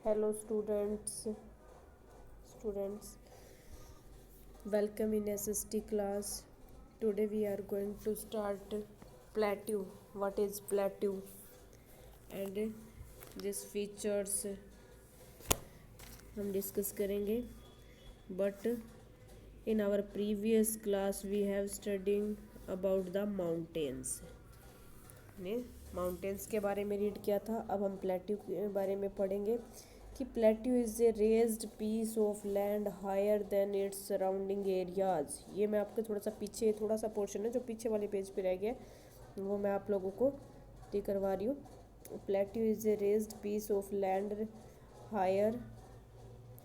Hello students, welcome in SST class. Today we are going to start plateau. What is plateau and these features हम discuss करेंगे. But in our previous class we have studying about the mountains. ने mountains के बारे में read किया था. अब हम प्लेट्यू के बारे में पढ़ेंगे कि plateau is a raised piece of land higher than its surrounding areas. ये मैं आपको थोड़ा सा पोर्शन है जो पीछे वाले पेज पे रह गया, वो मैं आप लोगों को करवा रही हूँ. Plateau is a raised piece of land higher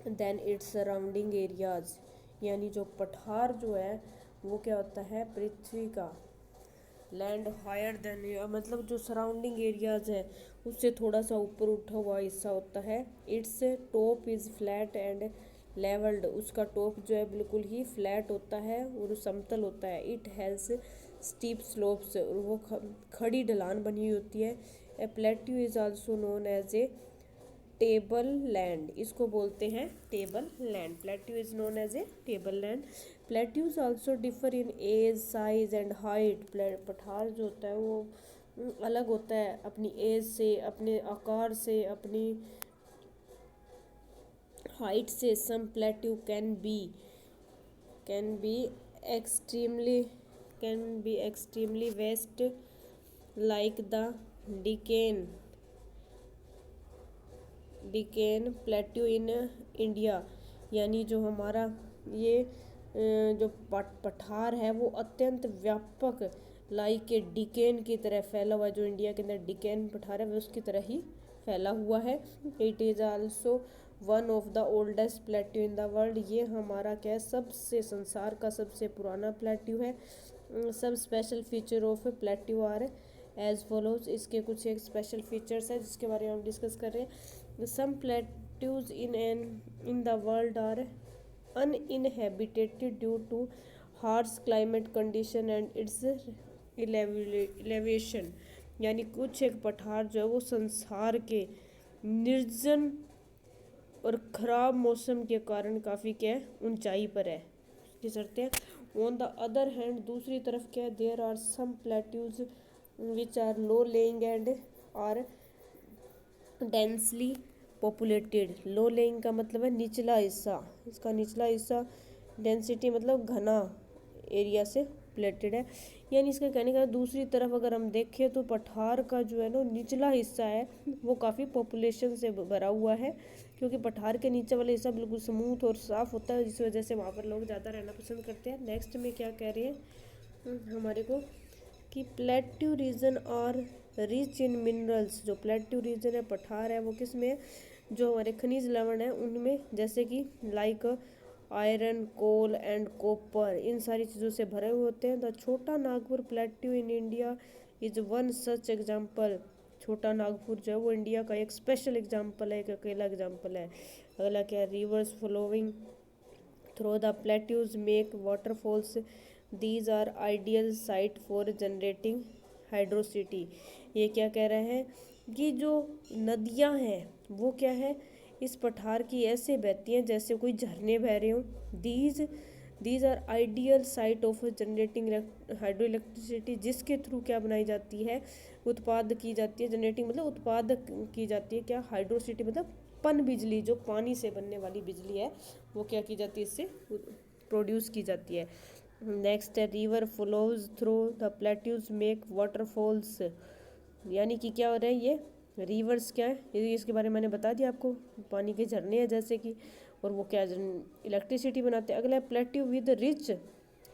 than its surrounding areas. यानी जो पठार जो है वो क्या होता है, पृथ्वी का लैंड हायर देन, मतलब जो सराउंडिंग एरियाज है उससे थोड़ा सा ऊपर उठा हुआ हिस्सा होता है. Its top is flat and levelled. उसका टॉप जो है बिल्कुल ही फ्लैट होता है और समतल होता है. It has steep slopes. और वो खड़ी ढलान बनी हुई होती है. A plateau is also known as a table land. इसको बोलते हैं table land. Plateau is known as a table land. Plateaus also differ in age, size and height. पठार जो होता है वो अलग होता है अपनी एज से, अपने आकार से, अपनी हाइट से. Some plateau can be extremely vast like the Deccan plateau in India. यानी जो हमारा ये जो पठार है वो अत्यंत व्यापक लाइक के डिकेन की तरह फैला हुआ है. जो इंडिया के अंदर डिकेन पठार है वो उसकी तरह ही फैला हुआ है. It is also one of the oldest plateau in the world. ये हमारा क्या है, सबसे संसार का सबसे पुराना प्लेट्यू है. सब special feature of plateau are as follows. इसके कुछ एक स्पेशल फीचर्स है जिसके बारे में हम डिस्कस कर रहे हैं. Some plateaus in the world are uninhabited due to harsh climate condition and its elevation. यानी कुछ एक पठार जो है वो संसार के निर्जन और ख़राब मौसम के कारण काफ़ी क्या है, ऊंचाई पर है. कह सकते हैं. ऑन द अदर हैंड दूसरी तरफ क्या है, there are some plateaus which are low lying and are densely populated. Low lying का मतलब है निचला हिस्सा. इसका निचला हिस्सा डेंसिटी मतलब घना एरिया से प्लेटेड है. यानी इसका कहने का दूसरी तरफ अगर हम देखें तो पठार का जो है ना निचला हिस्सा है वो काफ़ी पॉपुलेशन से भरा हुआ है, क्योंकि पठार के नीचे वाला हिस्सा बिल्कुल स्मूथ और साफ़ होता है, जिस वजह से वहाँ पर लोग ज़्यादा रहना पसंद करते हैं. नेक्स्ट में क्या कह रहे हैं हमारे को कि प्लेट्यू रीजन और रिच इन मिनरल्स. जो प्लेट्यू रीजन है, पठार है, वो किस में, जो हमारे खनिज लवण है उनमें, जैसे कि like iron, coal and copper, इन सारी चीज़ों से भरे हुए होते हैं. The Chota Nagpur plateau in India is one such example. Chota Nagpur जो है वो इंडिया का एक स्पेशल एग्जाम्पल है, एक अकेला एग्जाम्पल है. अगला क्या है, rivers flowing through the plateaus make waterfalls. These are ideal site for generating hydroelectricity. ये क्या कह रहे हैं कि जो नदियां हैं वो क्या है, इस पठार की ऐसे बहती हैं जैसे कोई झरने बह रहे हों. These are ideal site of generating hydro electricity. जिसके थ्रू क्या बनाई जाती है, उत्पाद की जाती है. जनरेटिंग मतलब उत्पाद की जाती है क्या, हाइड्रोसिटी मतलब पन बिजली. जो पानी से बनने वाली बिजली है वो क्या की जाती है, इससे प्रोड्यूस की जाती है. नेक्स्ट है, river flows through the plateaus make waterfalls. यानी कि क्या हो रहा है, ये रिवर्स क्या है, ये इसके बारे में मैंने बता दिया आपको. पानी के झरने हैं जैसे कि, और वो क्या इलेक्ट्रिसिटी बनाते हैं. अगला है, plateau with rich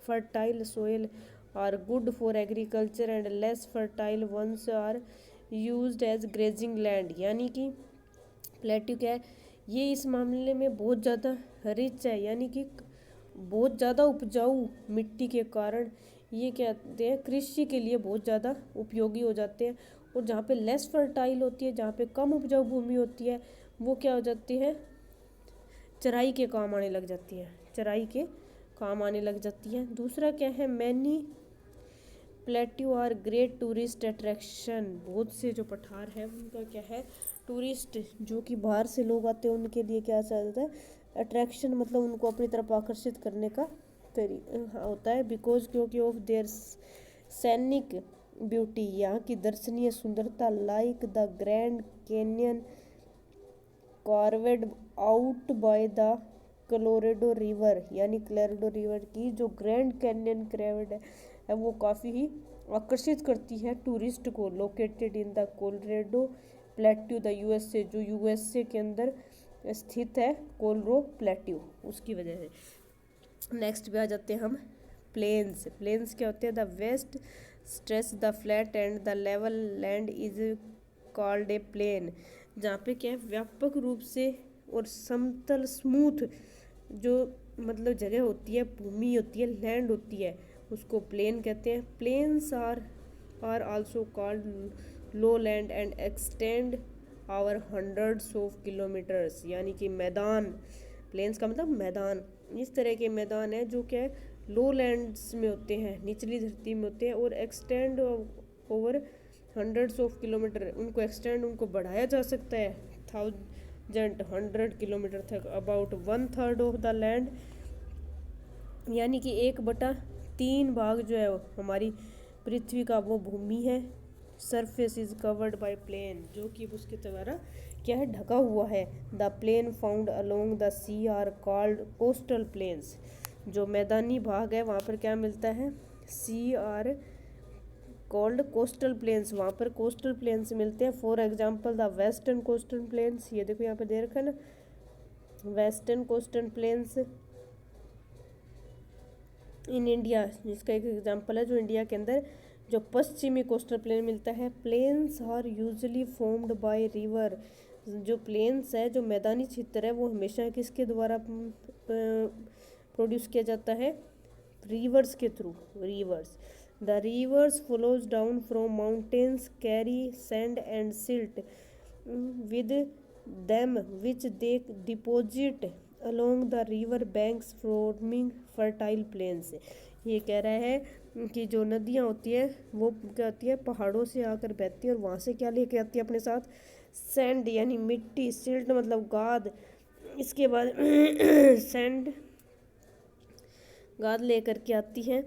fertile soil are good for agriculture and less fertile ones are used as grazing land. यानी कि प्लेट्यू क्या है, ये इस मामले में बहुत ज़्यादा रिच है, यानी कि बहुत ज़्यादा उपजाऊ मिट्टी के कारण ये क्या कहते हैं, कृषि के लिए बहुत ज़्यादा उपयोगी हो जाते हैं. और जहाँ पे लेस फर्टाइल होती है, जहाँ पे कम उपजाऊ भूमि होती है, वो क्या हो जाती है, चराई के काम आने लग जाती है. चराई के काम आने लग जाती है. दूसरा क्या है, many plateau are great tourist attraction. बहुत से जो पठार है उनका क्या है, टूरिस्ट जो कि बाहर से लोग आते हैं उनके लिए क्या जाता है, अट्रैक्शन, मतलब उनको अपनी तरफ आकर्षित करने का होता है। बिकॉज क्योंकि ऑफ देयर सैनिक ब्यूटी, यहाँ की दर्शनीय सुंदरता, like the Grand Canyon carved out by the Colorado river, यानी क्लोरेडो रिवर की जो ग्रैंड कैनियन क्रेवेड है वो काफ़ी ही आकर्षित करती है टूरिस्ट को। Located in the Colorado plateau the USA, जो यूएसए के अंदर स्थित है कोलोरो प्लेट्यू, उसकी वजह से। नेक्स्ट पे आ जाते हैं हम प्लेन्स। प्लेन्स क्या होते हैं, the vast stretch the flat and the level land is called a plain, जहाँ पे क्या है व्यापक रूप से और समतल स्मूथ जो मतलब जगह होती है, भूमि होती है, लैंड होती है, उसको प्लेन कहते हैं। Plains are also called low land and extend over hundreds of kilometres, यानी कि मैदान। प्लेन्स का मतलब मैदान, इस तरह के मैदान है जो क्या है लो लैंड्स में होते हैं, निचली धरती में होते हैं, और extend over hundreds of kilometre, उनको एक्सटेंड, उनको बढ़ाया जा सकता है 100 किलोमीटर तक। अबाउट 1/3 ऑफ द लैंड, यानी कि 1/3 भाग जो है हमारी पृथ्वी का वो भूमि है। Surface is covered by plain, जो कि उसके द्वारा क्या है ढका हुआ है। The plain found along the sea are called coastal plains, जो मैदानी भाग है वहाँ पर क्या मिलता है, sea are called coastal plains, वहाँ पर कोस्टल प्लेन्स मिलते हैं। For example the western coastal plains, ये देखो यहाँ पे दे रखा है ना, western coastal plains in India, जिसका एक एग्जाम्पल है जो इंडिया के अंदर जो पश्चिमी कोस्टल प्लेन मिलता है। Plains are usually formed by river, जो प्लेन्स है, जो मैदानी क्षेत्र है, वो हमेशा किसके द्वारा प्रोड्यूस किया जाता है, रिवर्स के through, reverse. The reverse flows down from mountains carry sand and silt with them which they deposit along the river banks forming fertile planes. ये कह रहा है कि जो नदियाँ होती है वो क्या होती है, पहाड़ों से आकर बहती है, और वहाँ से क्या लेके आती है अपने साथ, सैंड यानी मिट्टी, सिल्ट मतलब गाद, इसके बाद सैंड गाद लेकर के आती है,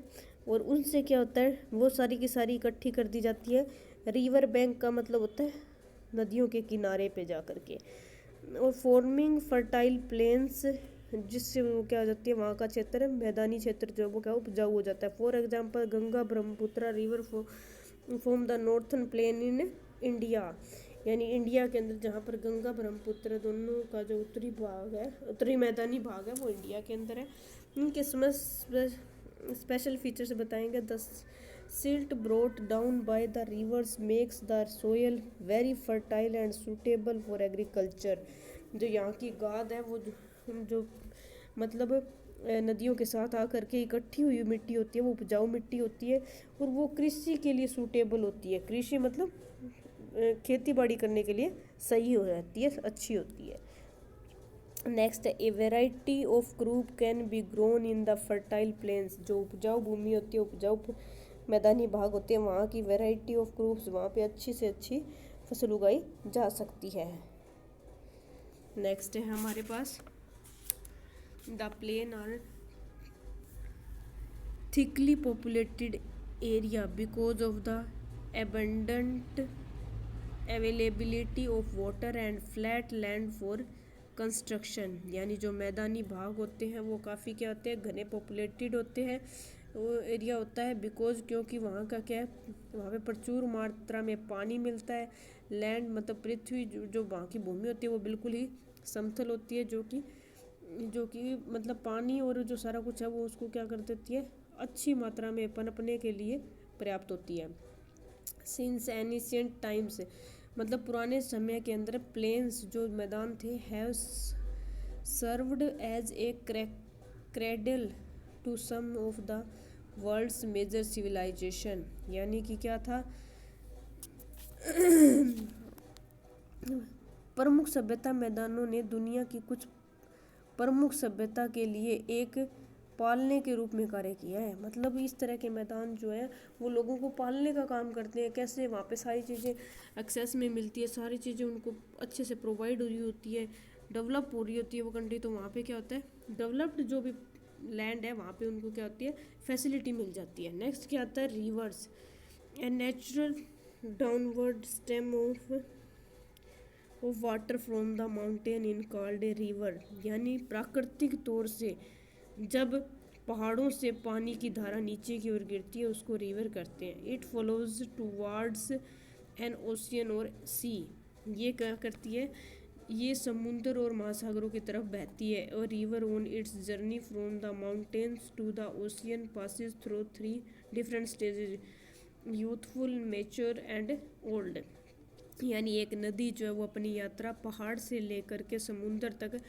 और उनसे क्या होता है वो सारी की सारी इकट्ठी कर दी जाती है। रिवर बैंक का मतलब होता है नदियों के किनारे पे जा कर के, और फॉर्मिंग फर्टाइल प्लेन्स, जिससे वो क्या हो जाती है, वहाँ का क्षेत्र है मैदानी क्षेत्र जो वो क्या उपजाऊ हो जाता है। For example Ganga Brahmaputra river form the northern plain in India, यानी इंडिया के अंदर जहाँ पर गंगा ब्रह्मपुत्र दोनों का जो उत्तरी भाग है, उत्तरी मैदानी भाग है, वो इंडिया के अंदर है। इनके स्पेशल फीचर्स बताएंगे। The silt brought down by the rivers makes the soil very fertile and suitable for agriculture, जो यहाँ की गाद है वो जो मतलब नदियों के साथ आकर के इकट्ठी हुई मिट्टी होती है, वो उपजाऊ मिट्टी होती है, और वो कृषि के लिए सूटेबल होती है। कृषि मतलब खेती बाड़ी करने के लिए सही हो जाती है, अच्छी होती है। नेक्स्ट है a variety of crop can be grown in the fertile planes, जो उपजाऊ भूमि होती है, उपजाऊ मैदानी भाग होते हैं, वहाँ की वेराइटी ऑफ क्रॉप्स, वहाँ पे अच्छी से अच्छी फसल उगाई जा सकती है। नेक्स्ट है हमारे पास the plain are thickly populated area because of the abundant availability of water and flat land for construction, यानी जो मैदानी भाग होते हैं वो काफ़ी क्या होते हैं, घने पॉपुलेटेड होते हैं, वो एरिया होता है। बिकॉज क्योंकि वहाँ का क्या है, वहाँ पे प्रचुर मात्रा में पानी मिलता है। लैंड मतलब पृथ्वी जो वहाँ की भूमि होती है वो बिल्कुल ही समतल होती है, जो कि मतलब पानी और जो सारा कुछ है वो उसको क्या कर देती है, अच्छी मात्रा में पनपने के लिए पर्याप्त होती है। सिंस एनिशियंट टाइम्स, मतलब पुराने समय के अंदर प्लेन्स जो मैदान थे have served as a cradle to some of the world's major civilization, यानी कि क्या था प्रमुख सभ्यता मैदानों ने दुनिया की कुछ प्रमुख सभ्यता के लिए एक पालने के रूप में कार्य किया है। मतलब इस तरह के मैदान जो है वो लोगों को पालने का काम करते हैं। कैसे? वहाँ पे सारी चीज़ें एक्सेस में मिलती है, सारी चीज़ें उनको अच्छे से प्रोवाइड हो रही होती है, डेवलप हो रही होती है वो कंट्री। तो वहाँ पे क्या होता है, डेवलप्ड जो भी लैंड है वहाँ पे उनको क्या होती है, फैसिलिटी मिल जाती है। नेक्स्ट क्या आता है, reverse, a natural downward stem of water from the mountain in called a river. यानी प्राकृतिक तौर से जब पहाड़ों से पानी की धारा नीचे की ओर गिरती है उसको रिवर करते हैं। It follows towards N ocean और सी। ये क्या करती है, ये समुद्र और महासागरों की तरफ बहती है। और river on its journey from the mountains to the ocean passes through 3 different stages, youthful, mature and old. यानी एक नदी जो है वो अपनी यात्रा पहाड़ से लेकर के समुद्र तक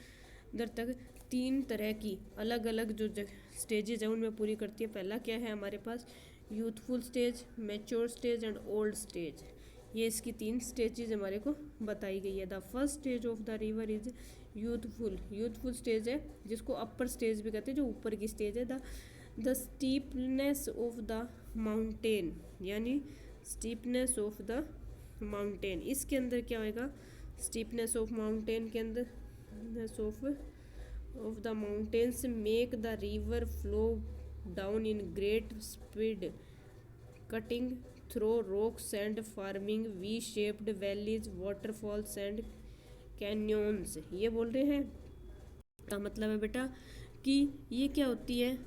3 तरह की अलग अलग जो स्टेजेज है उनमें पूरी करती है। पहला क्या है हमारे पास, youthful stage, mature stage and old stage. ये इसकी 3 स्टेजेज हमारे को बताई गई है। The first stage of the river is youthful stage है, जिसको अपर स्टेज भी कहते हैं, जो ऊपर की स्टेज है। The steepness of the mountain, यानी स्टीपनेस ऑफ द माउंटेन। इसके अंदर क्या होएगा, स्टीपनेस ऑफ माउंटेन के अंदर of the mountains make the river flow down in great speed, cutting through rocks and forming V shaped valleys, waterfalls and canyons. ये बोल रहे हैं का मतलब है बेटा कि ये क्या होती है,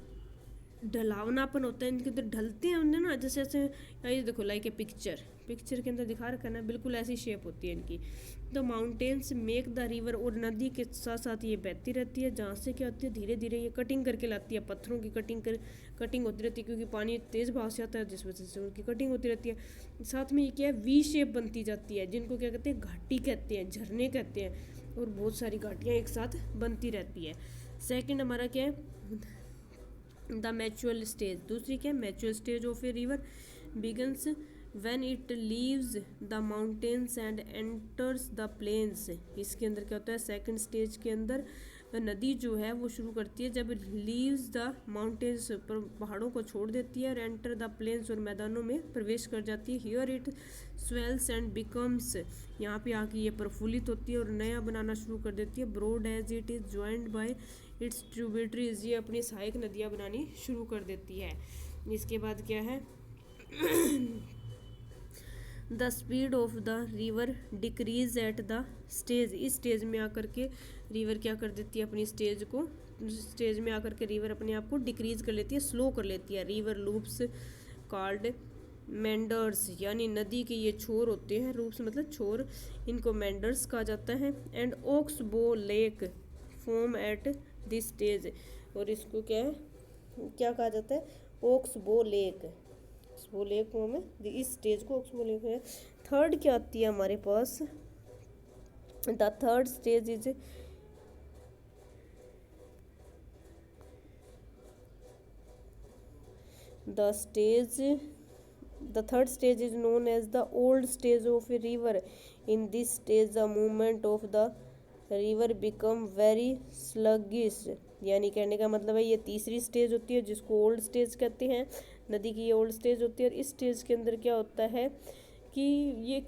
ढलावनापन होता है इनके अंदर, ढलते हैं उन्हें ना, जैसे ऐसे ये देखो लाइक ए पिक्चर के अंदर दिखा रखा है ना, बिल्कुल ऐसी शेप होती है इनकी। The mountains make the river, और नदी के साथ साथ ये बहती रहती है, जहाँ से क्या होती है धीरे धीरे ये कटिंग करके लाती है, पत्थरों की कटिंग होती रहती है, क्योंकि पानी तेज भाव से आता है जिस वजह से उनकी कटिंग होती रहती है। साथ में ये क्या है, वी शेप बनती जाती है, जिनको क्या कहते हैं, घाटी कहते हैं, झरने कहते हैं, और बहुत सारी घाटियाँ एक साथ बनती रहती है। सेकेंड हमारा क्या है, द मैच्योर स्टेज। दूसरी क्या है, mature stage of a river begins when it leaves the mountains and enters the plains. इसके अंदर क्या होता है, सेकंड स्टेज के अंदर नदी जो है वो शुरू करती है जब लीव्स द माउंटेन्स, पहाड़ों को छोड़ देती है, और एंटर द प्लेन्स, और मैदानों में प्रवेश कर जाती है। Here it swells and becomes, यहाँ पे आके ये प्रफुल्लित होती है और नया बनाना शुरू कर देती है। Broad as it is joined by its tributaries, ये अपनी सहायक नदियाँ बनानी शुरू कर देती है। इसके बाद क्या है, the speed of the river decrease at the stage. इस स्टेज में आकर के रिवर क्या कर देती है, अपनी स्टेज में आकर के रिवर अपने आप को डिक्रीज कर लेती है, स्लो कर लेती है। रिवर लूप्स कॉल्ड मेंडर्स, यानी नदी के ये छोर होते हैं, लूप्स मतलब छोर, इनको मेंडर्स कहा जाता है। एंड ओक्स बो lake form at this stage, और इसको क्या कहा जाता है, ओक्स बो लेक फॉर्म है, इस स्टेज को ओक्स बो लेक है। थर्ड क्या आती है हमारे पास, the third stage is the third stage is known as the old stage of a river. In this stage the movement of the river become very sluggish। यानी कहने का मतलब है ये तीसरी स्टेज होती है जिसको ओल्ड स्टेज कहते हैं, नदी की ये ओल्ड स्टेज होती है। और इस स्टेज के अंदर क्या होता है कि ये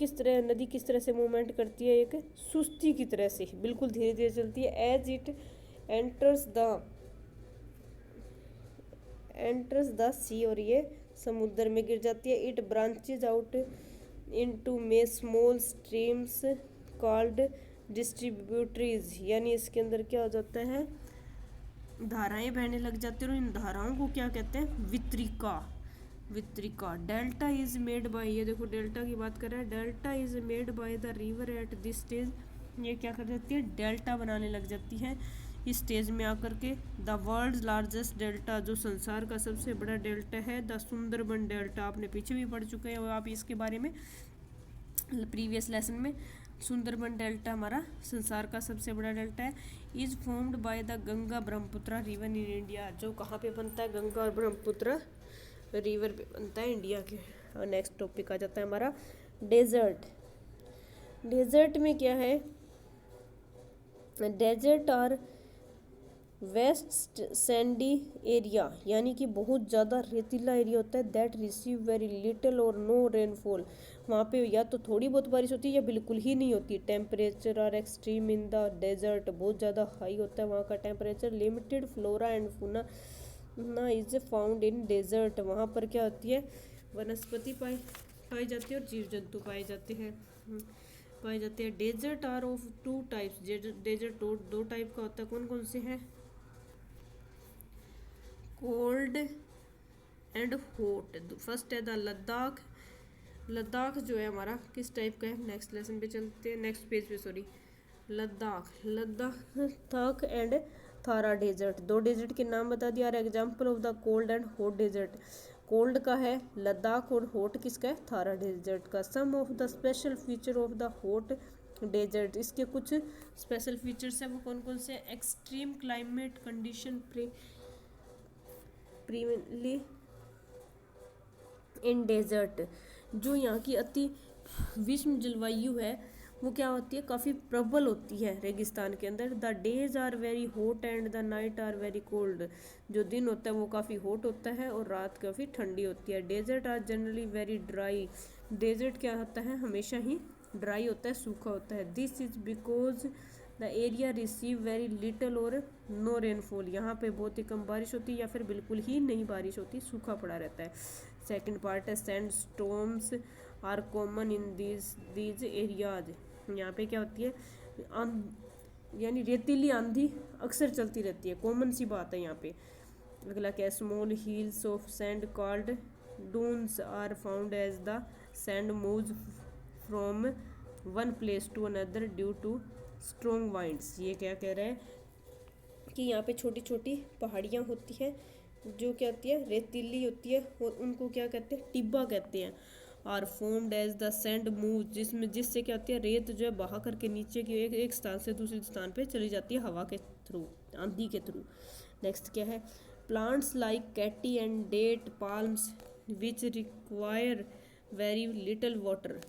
नदी किस तरह से मूवमेंट करती है, एक सुस्ती की तरह से, बिल्कुल धीरे धीरे चलती है। एज इट एंटर्स द सी, और ये समुद्र में गिर जाती है। It branches out into may small streams called distributaries, यानी इसके अंदर क्या हो जाता है, धाराएं बहने लग जाती हैं, और इन धाराओं को क्या कहते हैं, वित्रिका। डेल्टा इज मेड बाय, ये देखो डेल्टा की बात कर रहा है, delta is made by the river at this stage. ये क्या कर जाती है, डेल्टा बनाने लग जाती है इस स्टेज में आकर के। द वर्ल्ड लार्जेस्ट डेल्टा, जो संसार का सबसे बड़ा डेल्टा है, द सुंदरबन डेल्टा, आपने पीछे भी पढ़ चुके हैं और आप इसके बारे में प्रीवियस लेसन में। सुंदरबन डेल्टा हमारा संसार का सबसे बड़ा डेल्टा है। Is formed by the Ganga Brahmaputra river in India, जो कहाँ पे बनता है, गंगा और ब्रह्मपुत्र रिवर पे बनता है इंडिया के। और नेक्स्ट टॉपिक आ जाता है हमारा डेजर्ट। डेजर्ट में क्या है, desert are vast sandy area यानी कि बहुत ज़्यादा रेतीला एरिया होता है, दैट रिसीव वेरी लिटिल और नो रेनफॉल, वहाँ पे या तो थोड़ी बहुत बारिश होती है या बिल्कुल ही नहीं होती। Temperature are extreme in the desert, बहुत ज़्यादा हाई होता है वहाँ का temperature. Limited flora and fauna is found in desert, वहाँ पर क्या होती है, वनस्पति पाई जाती है और जीव जंतु पाए जाते हैं। Desert are of two types, डेजर्ट दो टाइप का होता है, कौन कौन से हैं, कोल्ड एंड हॉट। फर्स्ट है द लद्दाख, लद्दाख जो है हमारा किस टाइप का है, नेक्स्ट लेसन पे चलते हैं, नेक्स्ट पेज पे sorry. Ladakh and Thar desert, दो डेजर्ट के नाम बता दिया। Are example of the cold and hot desert, cold का है लद्दाख और हॉट किसका है, थारा डेजर्ट का। Some of the special feature of the hot desert, इसके कुछ स्पेशल फीचर्स हैं, वो कौन कौन से, extreme climate condition previously in desert, जो यहाँ की अति विषम जलवायु है वो क्या होती है, काफ़ी प्रबल होती है रेगिस्तान के अंदर। The days are very hot and the night are very cold, जो दिन होता है वो काफ़ी हॉट होता है और रात काफ़ी ठंडी होती है। Desert are generally very dry, desert क्या होता है, हमेशा ही ड्राई होता है, सूखा होता है। This is because the area receive very little और नो रेनफॉल, यहाँ पे बहुत ही कम बारिश होती है या फिर बिल्कुल ही नहीं बारिश होती, सूखा पड़ा रहता है। सेकंड पार्ट है sand storms are common in these areas, यहाँ पे क्या होती है, यानी रेतीली आंधी अक्सर चलती रहती है, कॉमन सी बात है यहाँ पे। अगला क्या है, small hills of sand called dunes are found as the sand moves from one place to another due to strong winds. ये क्या कह रहा है कि यहाँ पे छोटी छोटी पहाड़ियाँ होती हैं जो क्या होती है, रेतीली होती है और उनको क्या कहते हैं, टिब्बा कहते हैं। Are formed as the sand move, जिससे क्या होती है, रेत जो है बहा करके नीचे की एक स्थान से दूसरे स्थान पे चली जाती है हवा के थ्रू, आंधी के थ्रू। नेक्स्ट क्या है, plants like cacti and date palms which require very little water.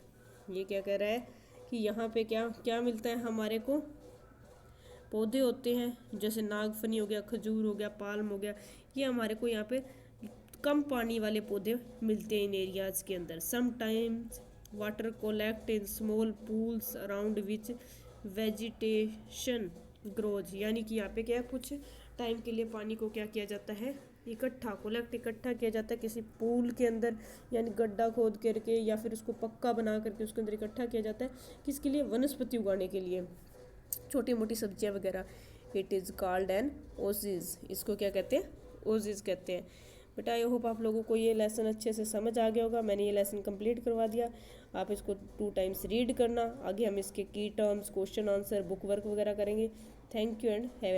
ये क्या कह रहा है कि यहाँ पे क्या क्या मिलता है हमारे को, पौधे होते हैं जैसे नागफनी हो गया, खजूर हो गया, पाल्म हो गया, ये हमारे को यहाँ पे कम पानी वाले पौधे मिलते हैं इन एरियाज के अंदर। Sometimes water collect in small pools around which vegetation grows, यानी कि यहाँ पे क्या है, कुछ टाइम के लिए पानी को क्या किया जाता है, इकट्ठा किया जाता है किसी पूल के अंदर, यानी गड्ढा खोद करके या फिर उसको पक्का बना करके उसके अंदर इकट्ठा किया जाता है, किसके लिए, वनस्पति उगाने के लिए, छोटी मोटी सब्जियां वगैरह। इट इज़ कॉल्ड एन ओजिज, इसको क्या कहते हैं, ओजिज कहते हैं। बेटा आई होप आप लोगों को ये लेसन अच्छे से समझ आ गया होगा, मैंने ये लेसन कंप्लीट करवा दिया, आप इसको 2 टाइम्स रीड करना, आगे हम इसके की terms, question answer, book work वगैरह करेंगे। Thank you and have